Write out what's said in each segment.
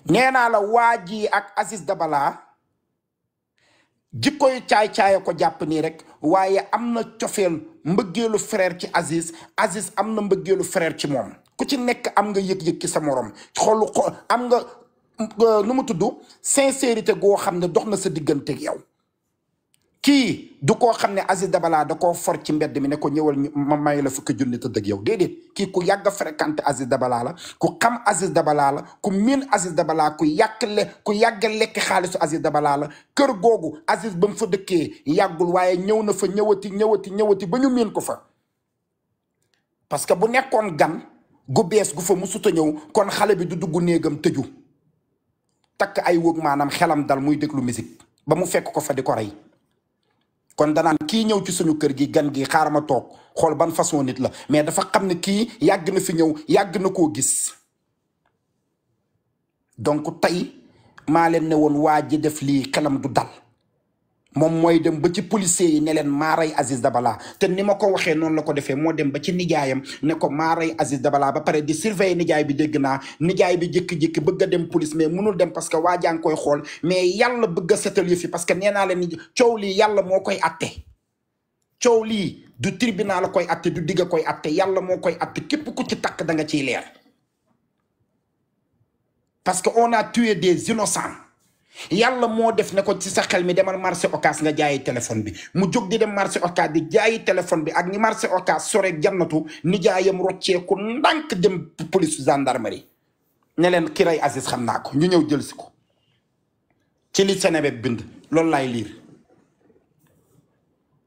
nee naa la waa ji ak Aziz Dabala jikkoy caay-caaya ko jàpp nii rek waaye am na cofeel mbëggeelu frère ci Aziz. Aziz am na mbëggeelu frère ci moom. ku ci nekk am nga yëg-yëg ci sa morom xol am nga nu mu tudd sincérité goo xam ne dox na sa digganteeg yow. kii du koo xam ne Aziz Dabala da koo for ci mbedd mi ne ko ñëwal ma may la fukki junni tëdd ak yow déedéet. kii ku yàgg a fréquenté Aziz Dabala la ku xam Aziz Dabala la ku miin Aziz Dabala ku yàgg lekk xaalisu Aziz Dabala la. kër googu Aziz ba mu fa dëkkee yàggul waaye ñëw na fa ñëwati ba ñu miin ko fa. parce que bu nekkoon gan gu bees gu fa musuta ñëw kon xale bi du dugg néegam tëju takk ay wóog maanaam xelam dal muy déglu musique ba mu fekk ko fa di ko rey. kon danaan kii ñëw ci suñu kër gi gan gi xaaral ma toog xool ban façon nit la mais dafa xam ne kii yàgg na fi ñëw yàgg na koo gis. donc tey maa leen ne woon waa ji def lii xelam du dal moom mooy dem ba ci policier yi ne leen maa rey Aziz Dabala te ni ma ko waxee noonu la ko defee moo dem ba ci nijaayam ne ko maa rey Aziz Dabala ba pare di surveiller nijaay bi. dégg naa nijaay bi jékki-jékki bëgg a dem police mais munul dem parce que waa jaa ngi koy xool mais yàlla bëgg a setal yëf yi parce que nee naa leen ni coow lii yàlla moo koy atte. coow lii du tribunal la koy atte du digga koy atte yàlla moo koy atte képp ku ci takk da nga ciy leer. parce que on a tué des innocents. yàlla moo def ne ko ci sa xel mi demal marché Ocass nga jaayi téléphone bi mu jóg di dem marché Ocass di jaayi téléphone bi ak ni marché Ocass sore jannatu nijaayam rocceeku ndànk dem police gendarmerie ne leen ki rey Aziz xam naa ko ñu ñëw jël si ko ci li Seneweb bind loolu laay liir.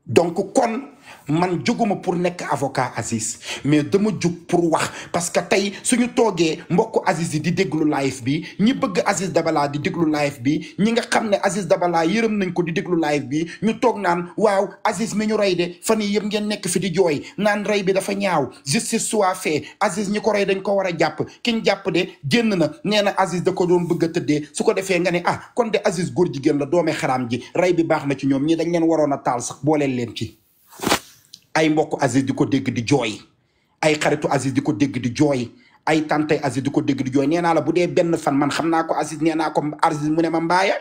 donc kon man jóguma pour nekk avocat Aziz mais dama jóg pour wax parce que tey suñu toogee mbokku Aziz yi di déglu live bi ñi bëgg Aziz Dabala di déglu live bi ñi nga xam ne Aziz Dabala yërëm nañ ko di déglu live bi ñu toog naan waaw Aziz mi ñu rey de fan yii yëpp ngeen nekk fi di jooy naan rey bi dafa ñaaw justice soit fait Aziz ñi ko rey dañ ko war a jàpp ki ñu jàpp de génn na nee na Aziz da ko doon bëgg a tëddee su ko defee nga ne ah kon de Aziz góor jigéen la doome xaraam ji rey bi baax na ci ñoom ñi dañ leen waroon a taal sax booleel leen ci. ay mbokk Aziz di ko dégg di jooy ay xaritu Aziz di ko dégg di jooy ay tantay Aziz di ko dégg di jooy nee naa la bu dee benn fan man xam naa ko Aziz nee naa ko Aziz mu ne ma mbaaya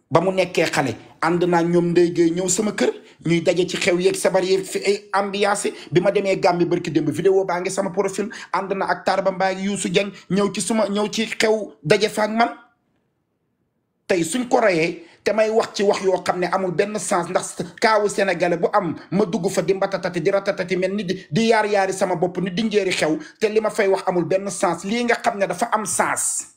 ba mu nekkee xale ànd naa ñoom Ndeye Gueye ñëw sama kër ñuy daje ci xew yeeg sabar yeeg fi ay ambiance bi ma demee Gàmbi barki démb vidéo baa ngi sama profil ànd na ak Tarba Mbaye Youssou Dieng ñëw ci xew daje fa ak man tey suñ ko reyee te may wax ci wax yoo xam ne amul benn sens ndax kaawu sénégalais bu am ma dugg fa di mbatatati di ratatati mel ni di yaari sama bopp ni di njeeri xew te li ma fay wax amul benn sens lii nga xam ne dafa am sens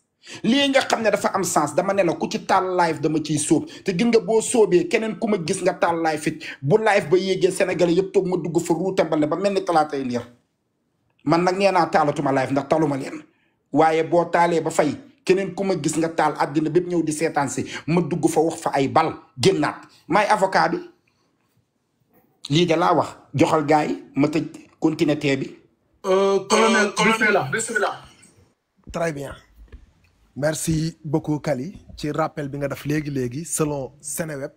lii nga xam ne dafa am sens dama ne la ku ci taal live dama ciy sóob te gis nga boo sóobee keneen ku ma gis nga taal live fit bu live ba yéegee sénégalais yëpp toog ma dugg fa ruutambale ba mel ni talaatay liir man nag nee naa taalatuma live ndax taluma leen waaye boo taalee ba fay keneen ku ma gis nga taal àddina bépp ñëw di seetaan si ma dugg fa wax fa ay bal génnaat maay avocat bi lii de laa wax joxal gars yi ma tëj continuer tee bi. colonel bismillah. très bien merci beaucoup Kali ci rappel bi nga def léegi selon Seneweb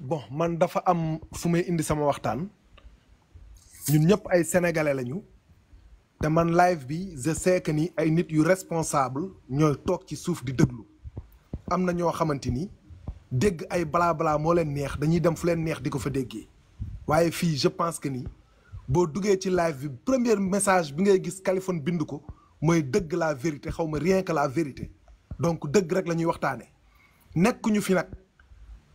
bon man dafa am fu may indi sama waxtaan ñun ñëpp ay sénégalais lañu. te man live bi je sais que ni ay nit yu responsable ñooy toog ci suuf di déglu am na ñoo xamante ni dégg ay blabla moo leen neex dañuy dem fu leen neex di ko fa déggee waaye fii je pense que ni boo duggee ci live bi premier message bi ngay gis Kaliphone bind ko mooy dëgg la vérité xaw ma rien que la vérité donc dëgg rek la ñuy waxtaanee nekkuñu fi nag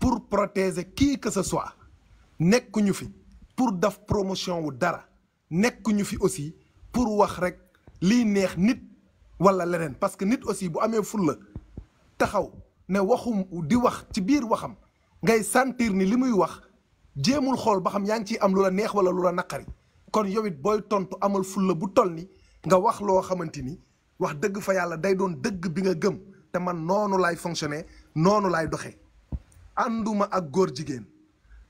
pour protéger qui que ce soit nekkuñu fi pour def promotion wu dara nekkuñu fi aussi. pour wax rek lii neex nit wala leneen parce que nit aussi bu amee fulla taxaw ne waxum di wax ci biir waxam ngay sentir ni li muy wax jéemul xool ba xam yaa ngi ciy am lu la neex wala lu la naqari kon yow it booy tontu amal fulla bu toll ni nga wax loo xamante ni wax dëgg fa yàlla day doon dëgg bi nga gëm te man noonu laay fonctionner noonu laay doxee ànduma ak góor jigéen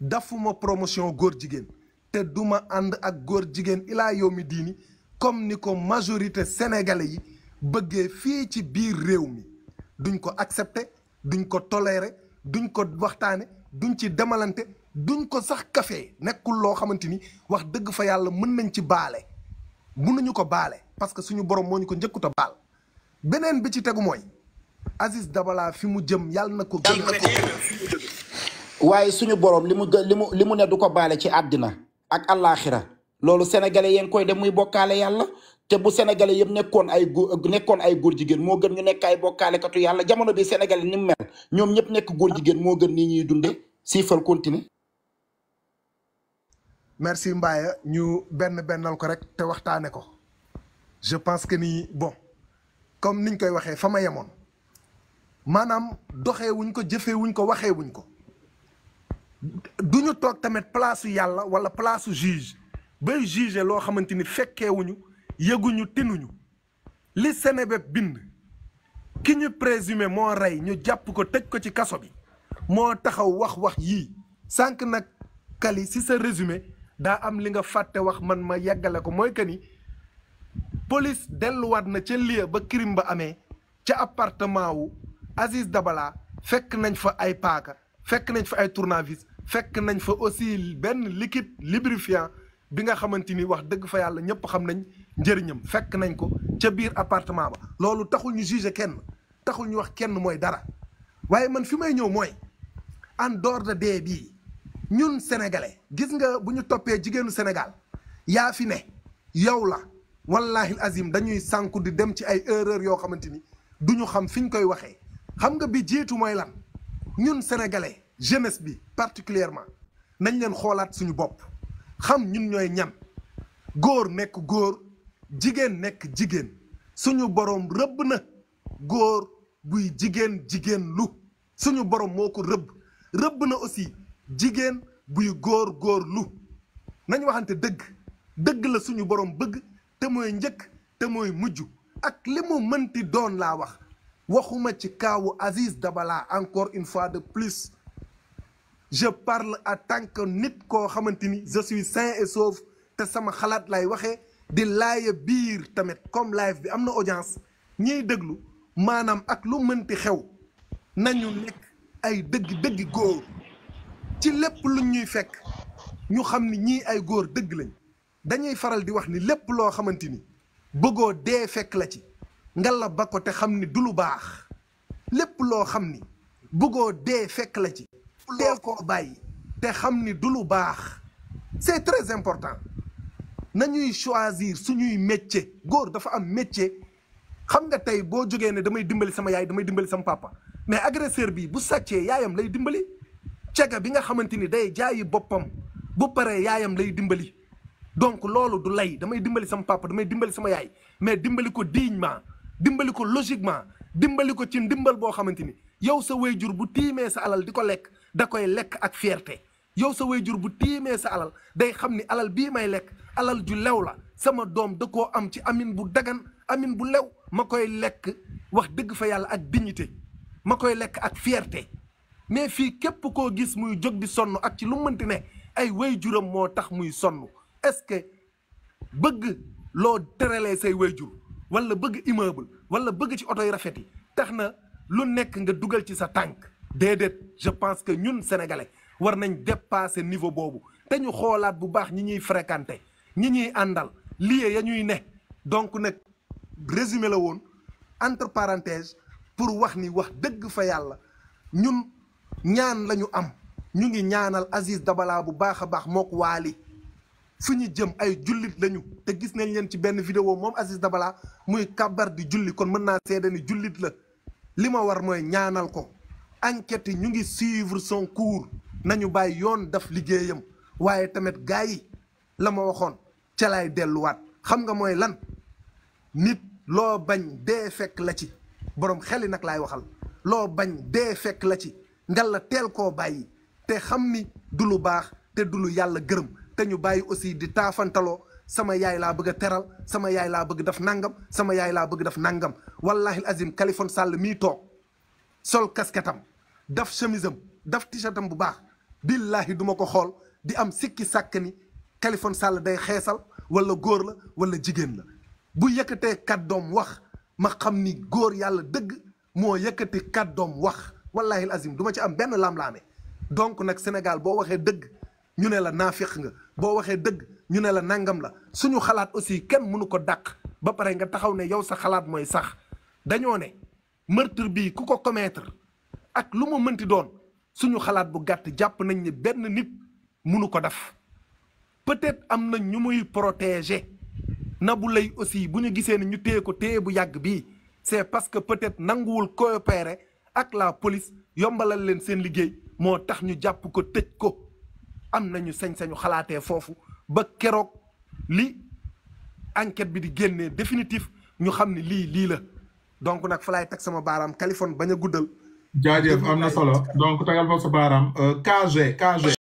dafuma promotion góor jigéen te duma ànd ak góor jigéen ilaa yow mi diini comme ni ko majorité sénégalais yi bëggee fii ci biir réew mi duñ ko accepter duñ ko tolérer duñ ko waxtaane duñ ci demalante duñ ko sax café nekkul loo xamante ni wax dëgg fa yàlla mën nañ ci baale mënuñu ko baale parce que suñu borom moo ñu ko njëkkut a baal beneen bi ci tegu mooy Aziz Dabala fi mu jëm yàlla na ko gën waaye suñu borom li mu ne du ko baale ci àddina ak àllaaxira loolu sénégalais yéen koy dem muy bokkaale yàlla te bu sénégalais yëpp nekkoon ay góor jigéen moo gën ñu nekk ay bokkaalekatu yàlla jamono bi sénégalais ni mu mel ñoom ñëpp nekk góor jigéen moo gën nii ñuy dunde siifal continue. merci Mbaye ñu bennal ko rek te waxtaane ko je pense que ni bon comme niñ koy waxee fa ma yemoon maanaam doxee wuñ ko jëfee wuñ ko waxee wuñ ko duñu toog tamit place yàlla wala place juge bay juger loo xamante ni fekkeewuñu yëguñu tinuñu li Seneweb bind ki ñu présumé moo rey ñu jàpp ko tëj ko ci kaso bi moo taxaw wax yii sànq nag Kali si sa résumé daa am li nga fàtte wax man ma yeggale ko mooy que ni police delluwaat na ca lieu ba crime ba amee ca appartement wu Aziz Dabala fekk nañ fa ay paaka fekk nañ fa ay tournevis fekk nañ fa aussi benn liquide lubrifiant bi nga xamante ni wax dëgg fa yàlla ñëpp xam nañ njëriñam fekk nañ ko ca biir appartement ba loolu taxul ñu juger kenn taxul ñu wax kenn mooy dara waaye man fi may ñëw mooy en dehors de dee bii ñun sénégalais gis nga bu ñu toppee jigéenu Sénégal yaa fi ne yow la wallahi azim dañuy sànku di dem ci ay erreur yoo xamante ni du ñu xam fi ñu koy waxee xam nga bi jiitu mooy lan ñun sénégalais jeunesse bi particulièrement nañ leen xoolaat suñu bopp xam ñun ñooy ñan góor nekk góor jigéen nekk jigéen suñu borom rëbb na góor buy jigéen lu suñu borom moo ko rëbb na aussi jigéen buy góor lu nañ waxante dëgg la suñu borom bëgg te mooy njëkk te mooy mujj ak li mu mënti doon laa waxuma ci kaawu Aziz Dabala encore une fois de plus je parle en tant que nit koo xamante ni je suis sain et sauf te sama xalaat lay waxee di laaye biir tamit comme live bi am na audience ñiy déglu maanaam ak lu mënti xew nañu nekk ay dëgg góor ci lépp lu ñuy fekk ñu xam ni ñii ay góor dëgg lañ dañuy faral di wax ni lépp loo xamante ni bëggoo dee fekk la ci ngalla ba ko te xam ni du lu baax lépp loo xam ni bëggoo dee fekk la ci teel koo bàyyi te xam ni du lu baax c'est très important nañuy choisir suñuy métier góor dafa am métier xam nga tey boo jógee ne damay dimbali sama yaay damay dimbali sama papa mais agresseur bi bu sàccee yaayam lay dimbali cega bi nga xamante ni day jaayi boppam bu paree yaayam lay dimbali donc loolu du lay damay dimbali sama papa damay dimbali sama yaay mais dimbali ko dignement dimbali ko logiquement dimbali ko ci ndimbal boo xamante ni yow sa wayjur bu tiimee sa alal di ko lekk da koy lekk ak fierté yow sa wayjur bu tiimee sa alal day xam ni alal bii may lekk alal ju lew la sama doom da koo am ci amin bu dagan amin bu lew ma koy lekk wax dëgg fa yàlla ak dignité ma koy lekk ak fierté mais fii képp koo gis muy jóg di sonn ak ci lu mënti ne ay wayjuram moo tax muy sonn est-ce que bëgg loo terelee say wayjur wala bëgg immeuble wala bëgg ci oto yu rafet yi tax na lu nekk nga dugal ci sa tànk déedéet je pense que ñun sénégalais war nañ dépasser niveau boobu te ñu xoolaat bu baax ñi ñuy fréquenter ñi ñuy àndal lié ya ñuy ne donc nag résumé la woon entre parenthèses pour wax ni wax dëgg fa yàlla ñun ñaan la ñu am ñu ngi ñaanal Aziz Dabala bu baax a baax mook Waali fu ñu jëm ay jullit lañu te gis nañ leen ci benn vidéo moom Aziz Dabala muy kabar di julli kon mën naa seede ni jullit la li ma war mooy ñaanal ko enquête yi ñu ngi suivre son cours nañu bàyyi yoon daf liggéeyam waaye tamit gars yi la ma waxoon ca laay delluwaat xam nga mooy lan nit loo bañ dee fekk la ci borom xeli nag laay waxal loo bañ dee fekk la ci ngal la teel koo bàyyi te xam ni du lu baax te du lu yàlla gërëm te ñu bàyyi aussi di taafantaloo sama yaay laa bëgg a teral sama yaay laa bëgg def nangam sama yaay laa bëgg def nangam wallahi azim Kaliphone Sall mii toog sol kasketam daf chemisam daf t-shirtam bu baax billahi duma ko xool di am sikki sàkk ni Kaliphone Sall day xeesal wala góor la wala jigéen la bu yëkkatee kàddoom wax ma xam ni góor yàlla dëgg moo yëkkati kàddoom wax wallahi azim duma ci am benn lam-laame donc nag Sénégal boo waxee dëgg ñu ne la naafiq nga boo waxee dëgg ñu ne la nangam la suñu xalaat aussi kenn mënu ko dàq ba pare nga taxaw ne yow sa xalaat mooy sax dañoo ne meurtre bii ku ko commettre ak lu mu mënti doon suñu xalaat bu gàtt jàpp nañ ne benn nit munu ko def peut-être am na ñu muy protéger Nabou Leye aussi bu ñu gisee ne ñu téye ko téye bu yàgg bii c'est parce que peut-être nanguwul coopérer ak la police yombalal leen seen liggéey moo tax ñu jàpp ko tëj ko am nañu sañ-sañu xalaatee foofu ba keroog li enquête bi di génnee définitif ñu xam ne lii la donc nag fa laay teg sama baaraam Kaliphone bañ a guddal. jaajëf am na solo donc tagal fa sa baaraam KG